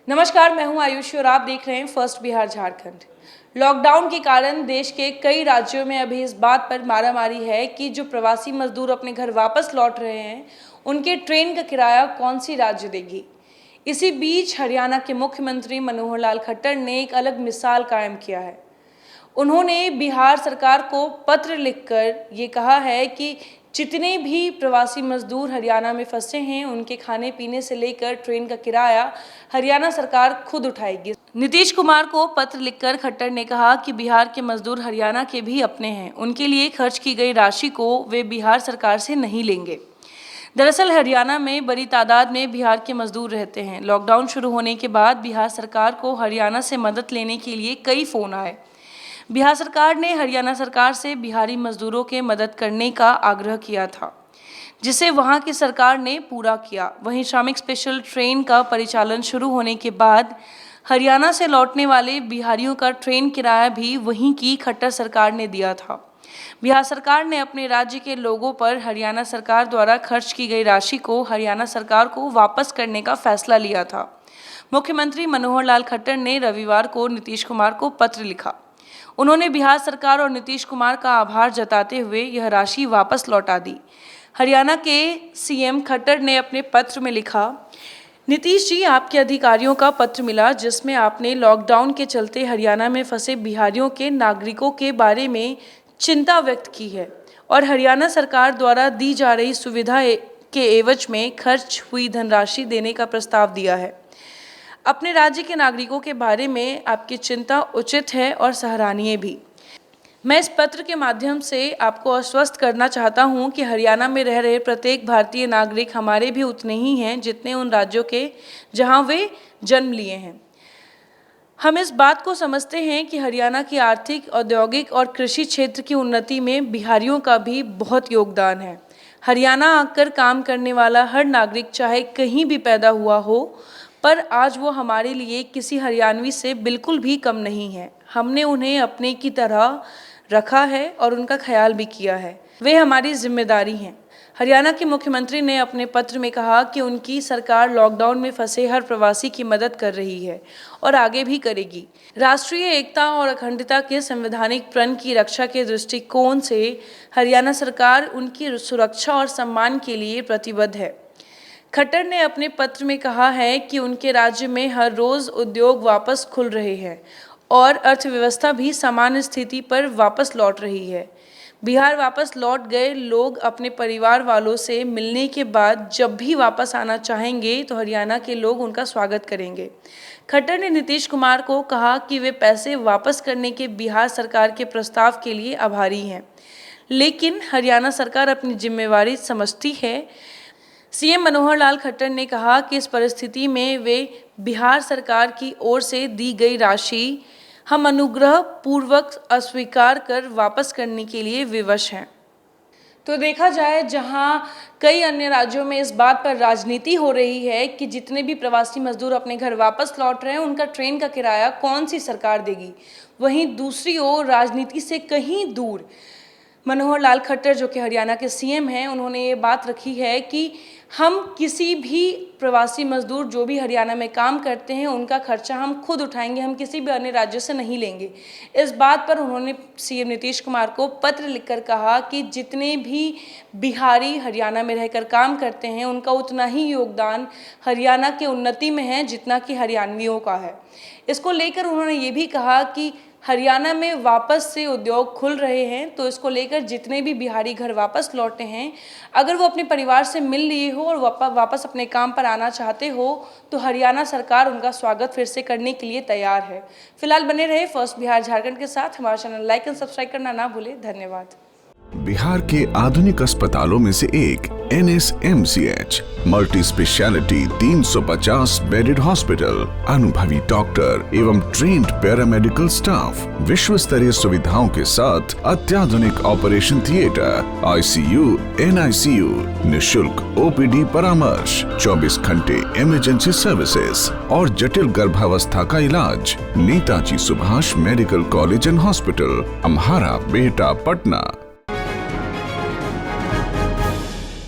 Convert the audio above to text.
नमस्कार, मैं हूं आयुषी और आप देख रहे हैं फर्स्ट बिहार झारखंड। लॉकडाउन के कारण देश के कई राज्यों में अभी इस बात पर मारामारी है कि जो प्रवासी मजदूर अपने घर वापस लौट रहे हैं उनके ट्रेन का किराया कौन सी राज्य देगी। इसी बीच हरियाणा के मुख्यमंत्री मनोहर लाल खट्टर ने एक अलग मिसाल कायम किया है। उन्होंने बिहार सरकार को पत्र लिखकर ये कहा है कि जितने भी प्रवासी मजदूर हरियाणा में फंसे हैं उनके खाने पीने से लेकर ट्रेन का किराया हरियाणा सरकार खुद उठाएगी। नीतीश कुमार को पत्र लिखकर खट्टर ने कहा कि बिहार के मजदूर हरियाणा के भी अपने हैं, उनके लिए खर्च की गई राशि को वे बिहार सरकार से नहीं लेंगे। दरअसल हरियाणा में बड़ी तादाद में बिहार के मजदूर रहते हैं। लॉकडाउन शुरू होने के बाद बिहार सरकार को हरियाणा से मदद लेने के लिए कई फ़ोन आए। बिहार सरकार ने हरियाणा सरकार से बिहारी मजदूरों के मदद करने का आग्रह किया था, जिसे वहां की सरकार ने पूरा किया। वहीं श्रमिक स्पेशल ट्रेन का परिचालन शुरू होने के बाद हरियाणा से लौटने वाले बिहारियों का ट्रेन किराया भी वहीं की खट्टर सरकार ने दिया था। बिहार सरकार ने अपने राज्य के लोगों पर हरियाणा सरकार द्वारा खर्च की गई राशि को हरियाणा सरकार को वापस करने का फैसला लिया था। मुख्यमंत्री मनोहर लाल खट्टर ने रविवार को नीतीश कुमार को पत्र लिखा। उन्होंने बिहार सरकार और नीतीश कुमार का आभार जताते हुए यह राशि वापस लौटा दी। हरियाणा के सीएम खट्टर ने अपने पत्र में लिखा, नीतीश जी, आपके अधिकारियों का पत्र मिला जिसमें आपने लॉकडाउन के चलते हरियाणा में फंसे बिहारियों के नागरिकों के बारे में चिंता व्यक्त की है और हरियाणा सरकार द्वारा दी जा रही सुविधा के एवज में खर्च हुई धनराशि देने का प्रस्ताव दिया है। अपने राज्य के नागरिकों के बारे में आपकी चिंता उचित है और सराहनीय भी। मैं इस पत्र के माध्यम से आपको आश्वस्त करना चाहता हूं कि हरियाणा में रह रहे प्रत्येक भारतीय नागरिक हमारे भी उतने ही हैं जितने उन राज्यों के जहां वे जन्म लिए हैं। हम इस बात को समझते हैं कि हरियाणा की आर्थिक, औद्योगिक और कृषि क्षेत्र की उन्नति में बिहारियों का भी बहुत योगदान है। हरियाणा आकर काम करने वाला हर नागरिक चाहे कहीं भी पैदा हुआ हो, पर आज वो हमारे लिए किसी हरियाणवी से बिल्कुल भी कम नहीं है। हमने उन्हें अपने की तरह रखा है और उनका ख्याल भी किया है। वे हमारी जिम्मेदारी हैं। हरियाणा के मुख्यमंत्री ने अपने पत्र में कहा कि उनकी सरकार लॉकडाउन में फंसे हर प्रवासी की मदद कर रही है और आगे भी करेगी। राष्ट्रीय एकता और अखंडता के संवैधानिक प्रण की रक्षा के दृष्टिकोण से हरियाणा सरकार उनकी सुरक्षा और सम्मान के लिए प्रतिबद्ध है। खट्टर ने अपने पत्र में कहा है कि उनके राज्य में हर रोज़ उद्योग वापस खुल रहे हैं और अर्थव्यवस्था भी सामान्य स्थिति पर वापस लौट रही है। बिहार वापस लौट गए लोग अपने परिवार वालों से मिलने के बाद जब भी वापस आना चाहेंगे तो हरियाणा के लोग उनका स्वागत करेंगे। खट्टर ने नीतीश कुमार को कहा कि वे पैसे वापस करने के बिहार सरकार के प्रस्ताव के लिए आभारी हैं, लेकिन हरियाणा सरकार अपनी जिम्मेवारी समझती है। सीएम मनोहर लाल खट्टर ने कहा कि इस परिस्थिति में वे बिहार सरकार की ओर से दी गई राशि हम अनुग्रह पूर्वक अस्वीकार कर वापस करने के लिए विवश हैं। तो देखा जाए, जहां कई अन्य राज्यों में इस बात पर राजनीति हो रही है कि जितने भी प्रवासी मजदूर अपने घर वापस लौट रहे हैं उनका ट्रेन का किराया कौन सी सरकार देगी, वहीं दूसरी ओर राजनीति से कहीं दूर मनोहर लाल खट्टर, जो कि हरियाणा के सीएम हैं, उन्होंने ये बात रखी है कि हम किसी भी प्रवासी मजदूर जो भी हरियाणा में काम करते हैं उनका खर्चा हम खुद उठाएंगे, हम किसी भी अन्य राज्य से नहीं लेंगे। इस बात पर उन्होंने सीएम नीतीश कुमार को पत्र लिखकर कहा कि जितने भी बिहारी हरियाणा में रहकर काम करते हैं उनका उतना ही योगदान हरियाणा के उन्नति में है जितना कि हरियाणवियों का है। इसको लेकर उन्होंने ये भी कहा कि हरियाणा में वापस से उद्योग खुल रहे हैं, तो इसको लेकर जितने भी बिहारी घर वापस लौटे हैं, अगर वो अपने परिवार से मिल लिए हो और वापस अपने काम पर आना चाहते हो तो हरियाणा सरकार उनका स्वागत फिर से करने के लिए तैयार है। फिलहाल बने रहे फर्स्ट बिहार झारखंड के साथ। हमारा चैनल लाइक एंड सब्सक्राइब करना ना भूले। धन्यवाद। बिहार के आधुनिक अस्पतालों में से एक NSMCH multi speciality 350 bedded hospital, अनुभवी डॉक्टर एवं ट्रेन्ड पैरामेडिकल स्टाफ, विश्व स्तरीय सुविधाओं के साथ अत्याधुनिक ऑपरेशन थिएटर, ICU, NICU, निशुल्क OPD परामर्श, 24 घंटे इमरजेंसी सर्विसेज और जटिल गर्भावस्था का इलाज। Netaji Subhash medical college and hospital, Amhara, Bihta, Patna.